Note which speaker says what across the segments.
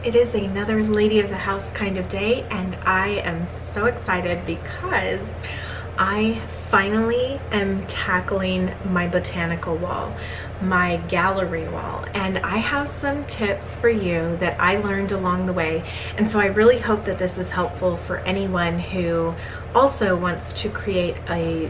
Speaker 1: It is another lady of the house kind of day, and I am so excited because I finally am tackling my botanical wall, my gallery wall, and I have some tips for you that I learned along the way. And so I really hope that this is helpful for anyone who also wants to create a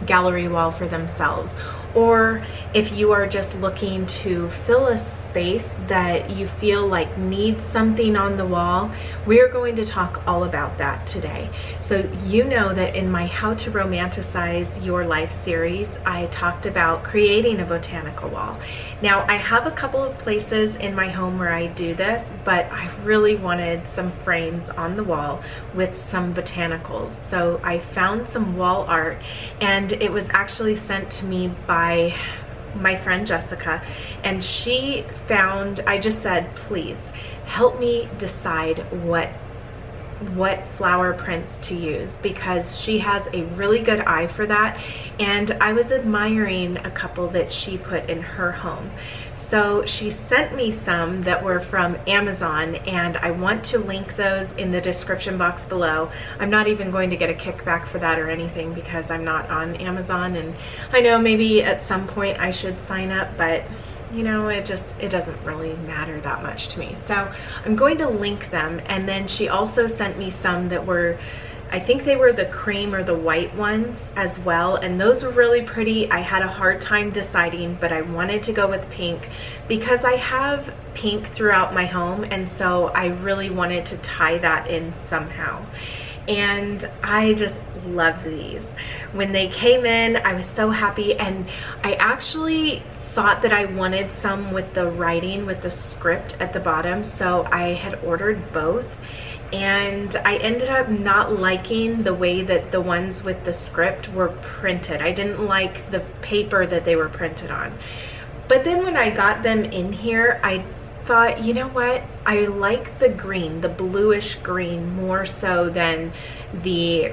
Speaker 1: gallery wall for themselves, or if you are just looking to fill a space that you feel like needs something on the wall. We're going to talk all about that today. So you know that in my How to Romanticize Your Life series, I talked about creating a botanical wall. Now, I have a couple of places in my home where I do this, but I really wanted some frames on the wall with some botanicals. So I found some wall art, and it was actually sent to me by my friend Jessica, and she found, I just said, please help me decide what flower prints to use, because she has a really good eye for that, and I was admiring a couple that she put in her home. So she sent me some that were from Amazon, and I want to link those in the description box below. I'm not even going to get a kickback for that or anything because I'm not on Amazon, and I know maybe at some point I should sign up, but you know, it doesn't really matter that much to me. So I'm going to link them. And then she also sent me some that were, I think they were the cream or the white ones as well, and those were really pretty. I had a hard time deciding, but I wanted to go with pink because I have pink throughout my home, and so I really wanted to tie that in somehow. And I just love these. When they came in, I was so happy, and I actually thought that I wanted some with the writing, with the script at the bottom, so I had ordered both, and I ended up not liking the way that the ones with the script were printed. I didn't like the paper that they were printed on. But then when I got them in here, I thought, you know what, I like the green, the bluish green, more so than the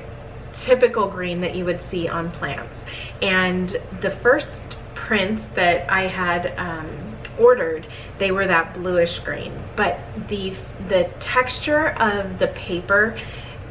Speaker 1: typical green that you would see on plants. And the first prints that I had ordered, they were that bluish green, but the texture of the paper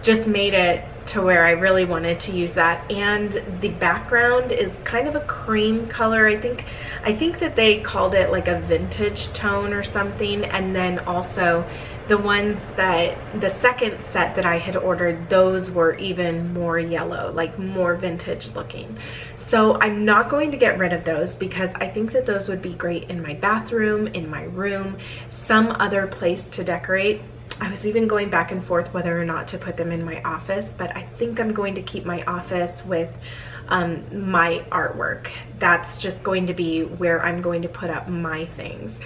Speaker 1: just made it to where I really wanted to use that. And the background is kind of a cream color. I think that they called it like a vintage tone or something. And then also the ones that the second set that I had ordered, those were even more yellow, like more vintage looking. So I'm not going to get rid of those because I think that those would be great in my bathroom, in my room, some other place to decorate. I was even going back and forth whether or not to put them in my office, but I think I'm going to keep my office with my artwork. That's just going to be where I'm going to put up my things.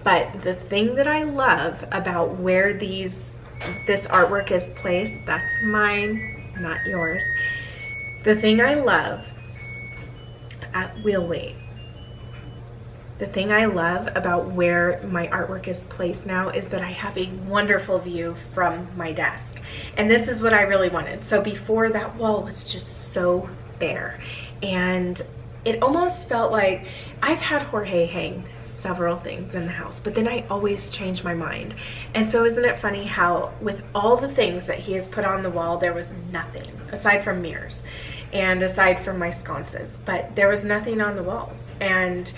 Speaker 1: But the thing that I love about where this artwork is placed, that's mine, not yours. The thing I love, we'll wait. The thing I love about where my artwork is placed now is that I have a wonderful view from my desk. And this is what I really wanted. So before, that wall was just so bare. And it almost felt like, I've had Jorge hang several things in the house, but then I always change my mind. And so isn't it funny how with all the things that he has put on the wall, there was nothing aside from mirrors and aside from my sconces, but there was nothing on the walls. And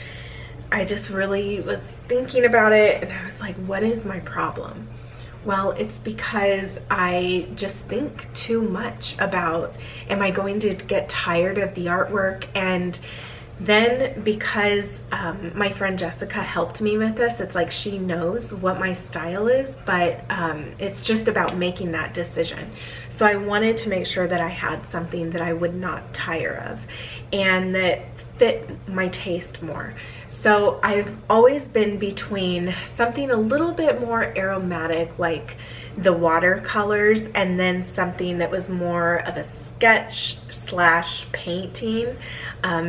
Speaker 1: I just really was thinking about it, and I was like, what is my problem? Well, it's because I just think too much about, am I going to get tired of the artwork? And then because my friend Jessica helped me with this, it's like she knows what my style is, but it's just about making that decision. So I wanted to make sure that I had something that I would not tire of and that fit my taste more. So I've always been between something a little bit more aromatic, like the watercolors, and then something that was more of a sketch slash painting,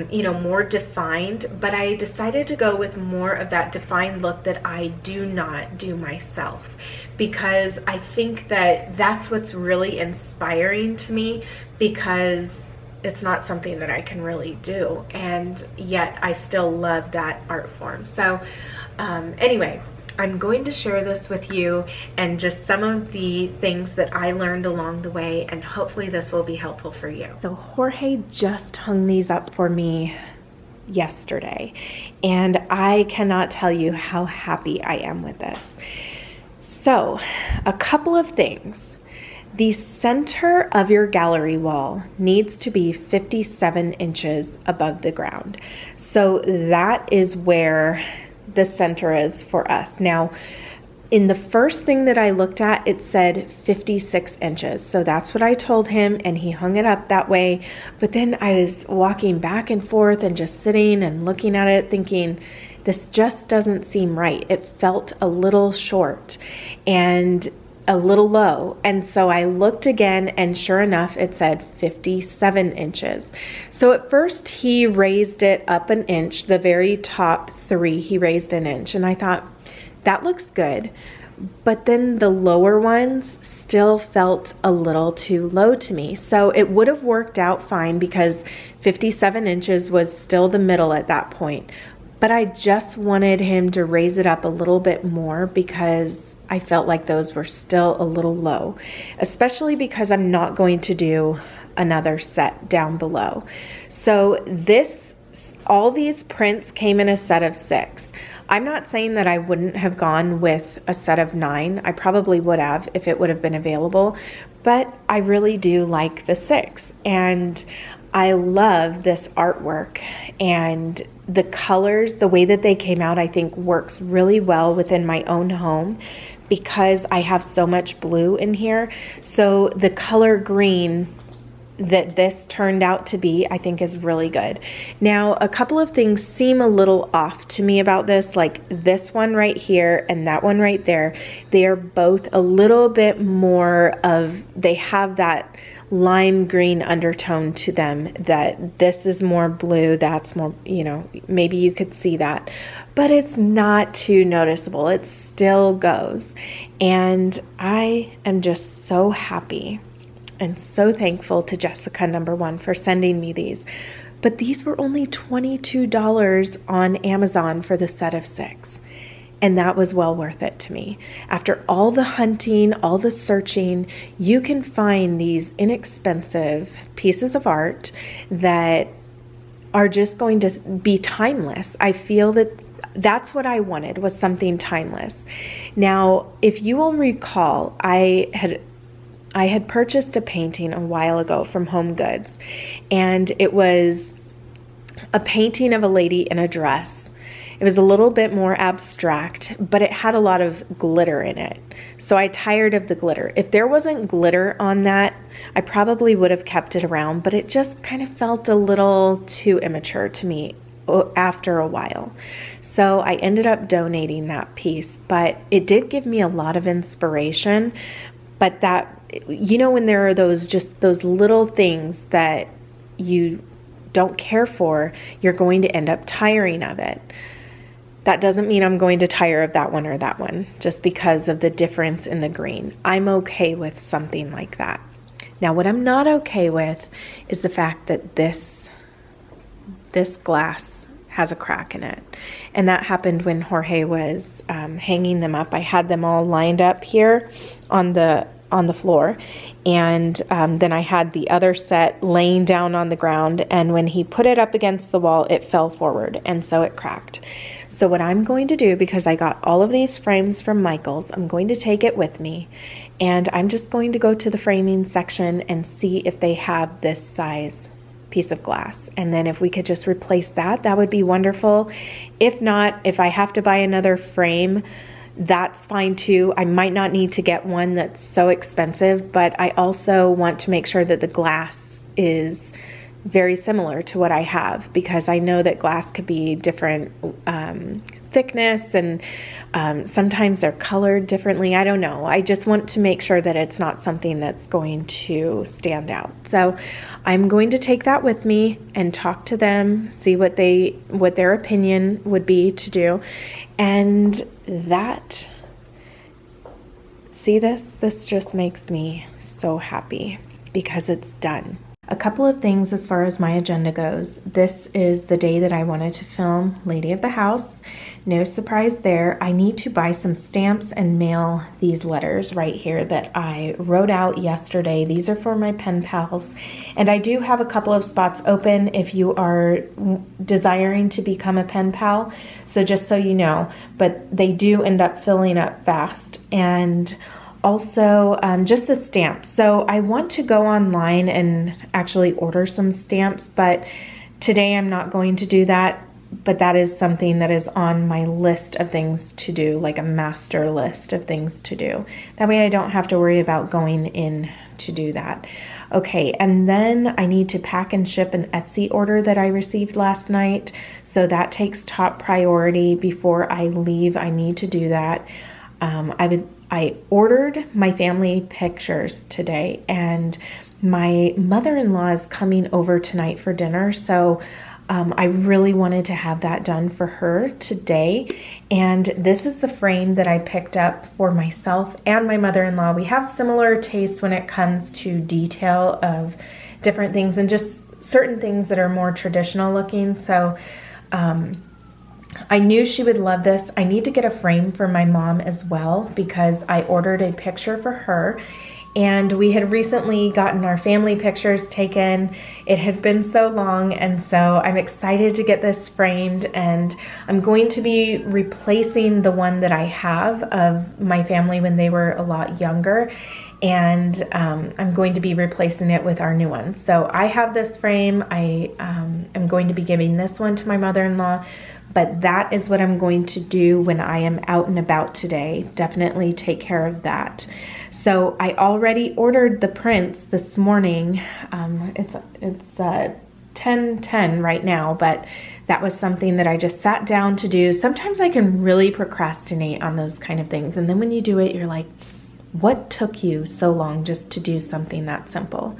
Speaker 1: you know, more defined. But I decided to go with more of that defined look that I do not do myself, because I think that that's what's really inspiring to me, because it's not something that I can really do, and yet I still love that art form. So anyway, I'm going to share this with you and just some of the things that I learned along the way, and hopefully this will be helpful for you. So Jorge just hung these up for me yesterday, and I cannot tell you how happy I am with this. So a couple of things. The center of your gallery wall needs to be 57 inches above the ground. So that is where the center is for us. Now, in the first thing that I looked at, it said 56 inches. So that's what I told him, and he hung it up that way. But then I was walking back and forth and just sitting and looking at it thinking, this just doesn't seem right. It felt a little short and a little low. And so I looked again, and sure enough, it said 57 inches. So at first he raised it up an inch, the very top three, he raised an inch. And I thought, that looks good. But then the lower ones still felt a little too low to me. So it would have worked out fine because 57 inches was still the middle at that point. But I just wanted him to raise it up a little bit more because I felt like those were still a little low, especially because I'm not going to do another set down below. So all these prints came in a set of 6. I'm not saying that I wouldn't have gone with a set of 9. I probably would have if it would have been available, but I really do like the 6. And I love this artwork, and the colors, the way that they came out, I think works really well within my own home because I have so much blue in here. So the color green that this turned out to be, I think is really good. Now, a couple of things seem a little off to me about this, like this one right here and that one right there. They are both a little bit more of, they have that lime green undertone to them, that this is more blue, that's more, you know, maybe you could see that, but it's not too noticeable. It still goes. And I am just so happy and so thankful to Jessica, number one, for sending me these. But these were only $22 on Amazon for the set of 6. And that was well worth it to me. After all the hunting, all the searching, you can find these inexpensive pieces of art that are just going to be timeless. I feel that that's what I wanted, was something timeless. Now, if you will recall, I had purchased a painting a while ago from Home Goods, and it was a painting of a lady in a dress. It was a little bit more abstract, but it had a lot of glitter in it. So I tired of the glitter. If there wasn't glitter on that, I probably would have kept it around, but it just kind of felt a little too immature to me after a while. So I ended up donating that piece, but it did give me a lot of inspiration. But that, you know, when there are those little things that you don't care for, you're going to end up tiring of it. That doesn't mean I'm going to tire of that one or that one just because of the difference in the green. I'm okay with something like that. Now, what I'm not okay with is the fact that this glass has a crack in it. And that happened when Jorge was hanging them up. I had them all lined up here on the floor, and then I had the other set laying down on the ground, and when he put it up against the wall, it fell forward, and so it cracked. So what I'm going to do, because I got all of these frames from Michael's, I'm going to take it with me, and I'm just going to go to the framing section and see if they have this size piece of glass. And then if we could just replace that, that would be wonderful. If not, if I have to buy another frame, that's fine too. I might not need to get one that's so expensive, but I also want to make sure that the glass is very similar to what I have, because I know that glass could be different thickness, and sometimes they're colored differently. I don't know. I just want to make sure that it's not something that's going to stand out. So I'm going to take that with me and talk to them, see what their opinion would be to do. And that, see this just makes me so happy because it's done. A couple of things as far as my agenda goes. This is the day that I wanted to film Lady of the House. No surprise there. I need to buy some stamps and mail these letters right here that I wrote out yesterday. These are for my pen pals. And I do have a couple of spots open if you are desiring to become a pen pal. So just so you know, but they do end up filling up fast. And also, just the stamps. So I want to go online and actually order some stamps, but today I'm not going to do that. But that is something that is on my list of things to do, like a master list of things to do. That way I don't have to worry about going in to do that. Okay, and then I need to pack and ship an Etsy order that I received last night. So that takes top priority before I leave. I need to do that. I ordered my family pictures today, and my mother-in-law is coming over tonight for dinner, so I really wanted to have that done for her today. And this is the frame that I picked up for myself and my mother-in-law. We have similar tastes when it comes to detail of different things and just certain things that are more traditional looking. So I knew she would love this. I need to get a frame for my mom as well because I ordered a picture for her, and we had recently gotten our family pictures taken. It had been so long, and so I'm excited to get this framed, and I'm going to be replacing the one that I have of my family when they were a lot younger, and I'm going to be replacing it with our new one. So I have this frame. I am going to be giving this one to my mother-in-law, but that is what I'm going to do when I am out and about today. Definitely take care of that. So I already ordered the prints this morning. It's 10:10 right now, but that was something that I just sat down to do. Sometimes I can really procrastinate on those kind of things, and then when you do it, you're like, what took you so long just to do something that simple?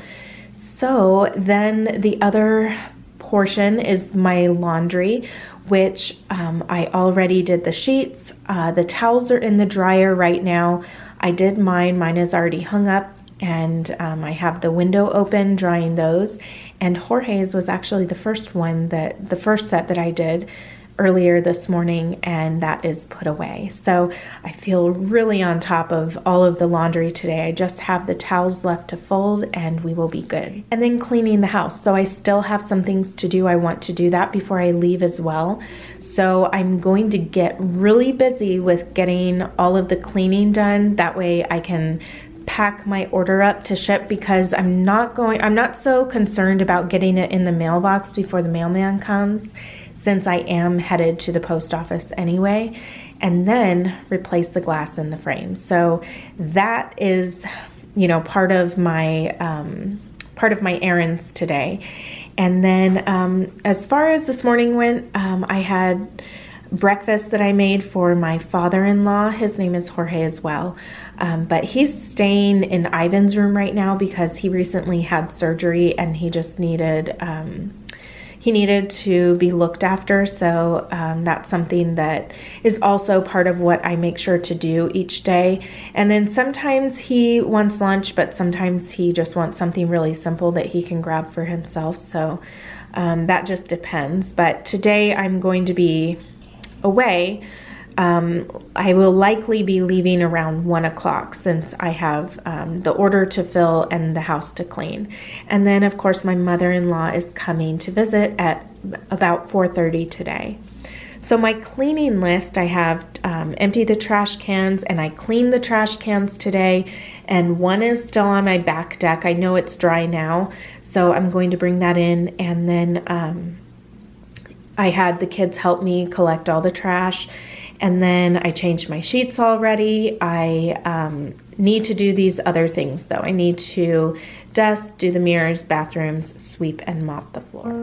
Speaker 1: So then the other portion is my laundry, which I already did the sheets. The towels are in the dryer right now. I did mine. Mine is already hung up, and I have the window open drying those. And Jorge's was actually the first set that I did earlier this morning, and that is put away. So I feel really on top of all of the laundry today. I just have the towels left to fold and we will be good. And then cleaning the house. So I still have some things to do. I want to do that before I leave as well. So I'm going to get really busy with getting all of the cleaning done. That way I can pack my order up to ship, because I'm not so concerned about getting it in the mailbox before the mailman comes, since I am headed to the post office anyway, and then replace the glass in the frame. So that is, part of my errands today. And then as far as this morning went, I had breakfast that I made for my father-in-law. His name is Jorge as well, but he's staying in Ivan's room right now because he recently had surgery and he just needed to be looked after. So that's something that is also part of what I make sure to do each day. And then sometimes he wants lunch, but sometimes he just wants something really simple that he can grab for himself. So that just depends. But today I'm going to be away. I will likely be leaving around 1 o'clock since I have the order to fill and the house to clean. And then of course my mother-in-law is coming to visit at about 4:30 today. So my cleaning list, I have emptied the trash cans and I cleaned the trash cans today, and one is still on my back deck. I know it's dry now, so I'm going to bring that in. And then I had the kids help me collect all the trash, and then I changed my sheets already. I need to do these other things though. I need to dust, do the mirrors, bathrooms, sweep, and mop the floor.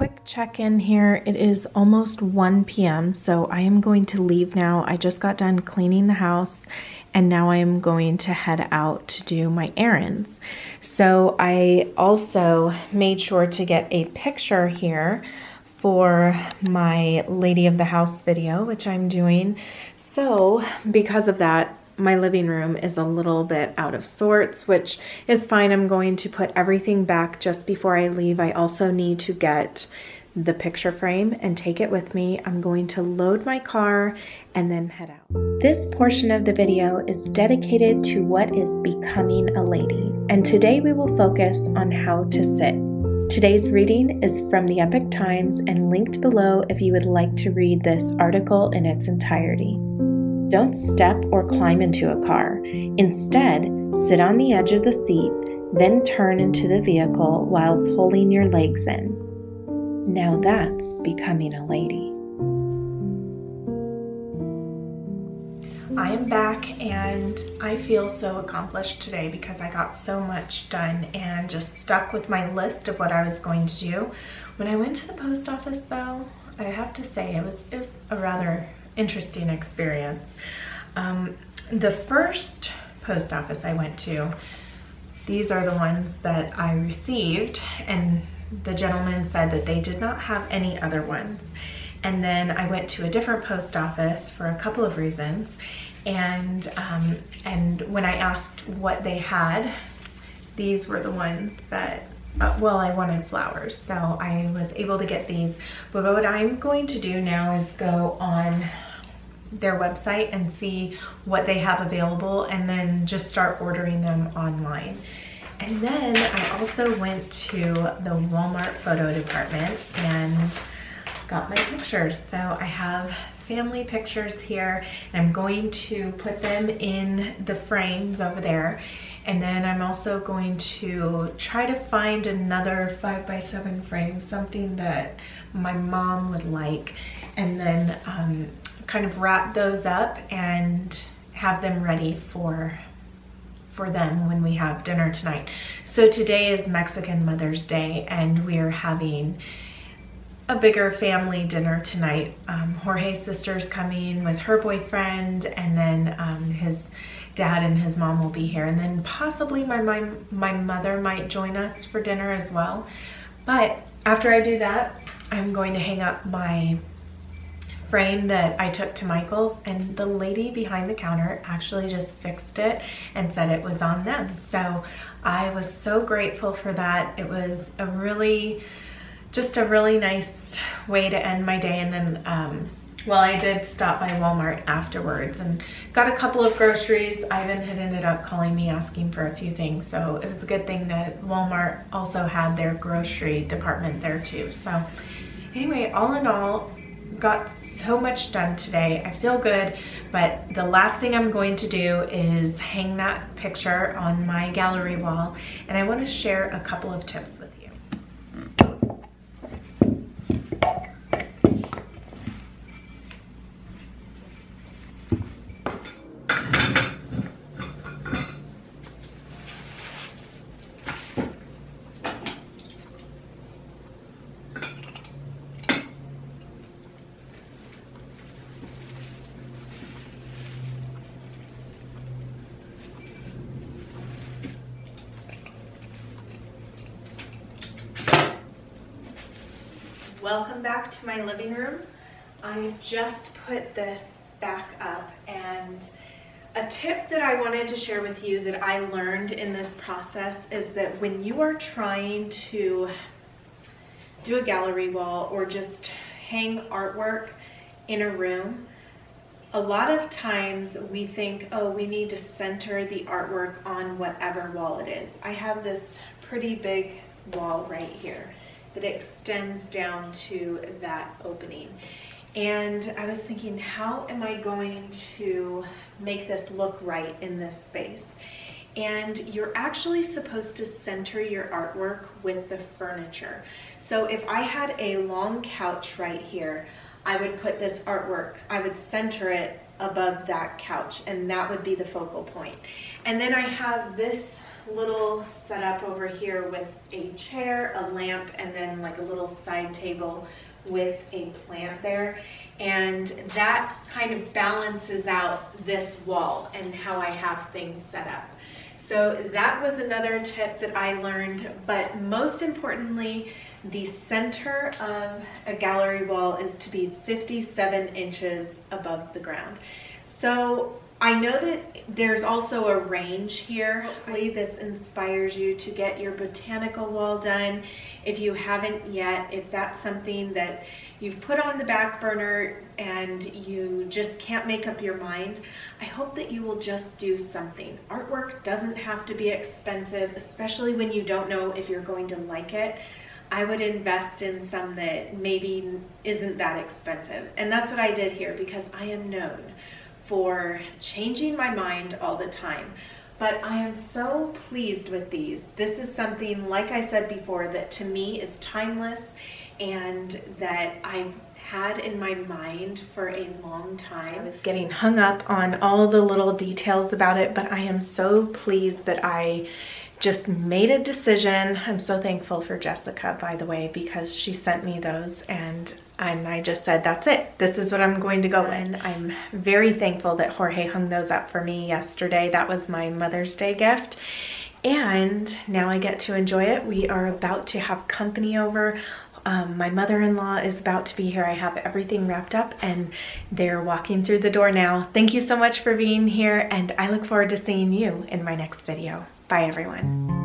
Speaker 1: quick check-in here. It is almost 1 p.m. so I am going to leave now. I just got done cleaning the house and now I am going to head out to do my errands. So I also made sure to get a picture here for my Lady of the House video, which I'm doing. So because of that, my living room is a little bit out of sorts, which is fine. I'm going to put everything back just before I leave. I also need to get the picture frame and take it with me. I'm going to load my car and then head out. This portion of the video is dedicated to what is becoming a lady, and today we will focus on how to sit. Today's reading is from the Epic Times and linked below if you would like to read this article in its entirety. Don't step or climb into a car. Instead, sit on the edge of the seat, then turn into the vehicle while pulling your legs in. Now that's becoming a lady. I am back and I feel so accomplished today because I got so much done and just stuck with my list of what I was going to do. When I went to the post office though, I have to say it was a rather interesting experience. The first post office I went to, these are the ones that I received, and the gentleman said that they did not have any other ones. And then I went to a different post office for a couple of reasons, and when I asked what they had, these were the ones that well, I wanted flowers, so I was able to get these. But what I'm going to do now is go on their website and see what they have available and then just start ordering them online. And then I also went to the Walmart photo department and got my pictures. So I have family pictures here and I'm going to put them in the frames over there. And then I'm also going to try to find another 5x7 frame, something that my mom would like, and then kind of wrap those up and have them ready for them when we have dinner tonight. So today is Mexican Mother's Day and we are having a bigger family dinner tonight. Jorge's sister's coming with her boyfriend, and then his dad and his mom will be here, and then possibly my mother might join us for dinner as well. But after I do that, I'm going to hang up my frame that I took to Michael's, and the lady behind the counter actually just fixed it and said it was on them. So I was so grateful for that. It was just a really nice way to end my day. And then well, I did stop by Walmart afterwards and got a couple of groceries. Ivan had ended up calling me asking for a few things, so it was a good thing that Walmart also had their grocery department there too. So anyway, all in all, got so much done today. I feel good, but the last thing I'm going to do is hang that picture on my gallery wall, and I want to share a couple of tips with you. Welcome back to my living room. I just put this back up, and a tip that I wanted to share with you that I learned in this process is that when you are trying to do a gallery wall or just hang artwork in a room, a lot of times we think, oh, we need to center the artwork on whatever wall it is. I have this pretty big wall right here that extends down to that opening. And I was thinking, how am I going to make this look right in this space? And you're actually supposed to center your artwork with the furniture. So if I had a long couch right here, I would put this artwork, I would center it above that couch, and that would be the focal point. And then I have this little setup over here with a chair, a lamp, and then like a little side table with a plant there. And that kind of balances out this wall and how I have things set up. So that was another tip that I learned, but most importantly, the center of a gallery wall is to be 57 inches above the ground. So I know that there's also a range here. Hopefully this inspires you to get your botanical wall done. If you haven't yet, if that's something that you've put on the back burner and you just can't make up your mind, I hope that you will just do something. Artwork doesn't have to be expensive, especially when you don't know if you're going to like it. I would invest in some that maybe isn't that expensive. And that's what I did here, because I am known for changing my mind all the time. But I am so pleased with these. This is something, like I said before, that to me is timeless and that I've had in my mind for a long time. I was getting hung up on all the little details about it, but I am so pleased that I just made a decision. I'm so thankful for Jessica, by the way, because she sent me those and I just said, that's it. This is what I'm going to go in. I'm very thankful that Jorge hung those up for me yesterday. That was my Mother's Day gift. And now I get to enjoy it. We are about to have company over. My mother-in-law is about to be here. I have everything wrapped up and they're walking through the door now. Thank you so much for being here, and I look forward to seeing you in my next video. Bye, everyone.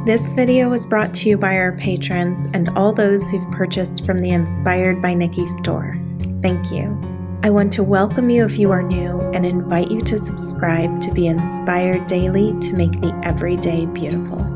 Speaker 1: This video was brought to you by our patrons and all those who've purchased from the Inspired by Nikki store. Thank you. I want to welcome you if you are new and invite you to subscribe to be inspired daily to make the everyday beautiful.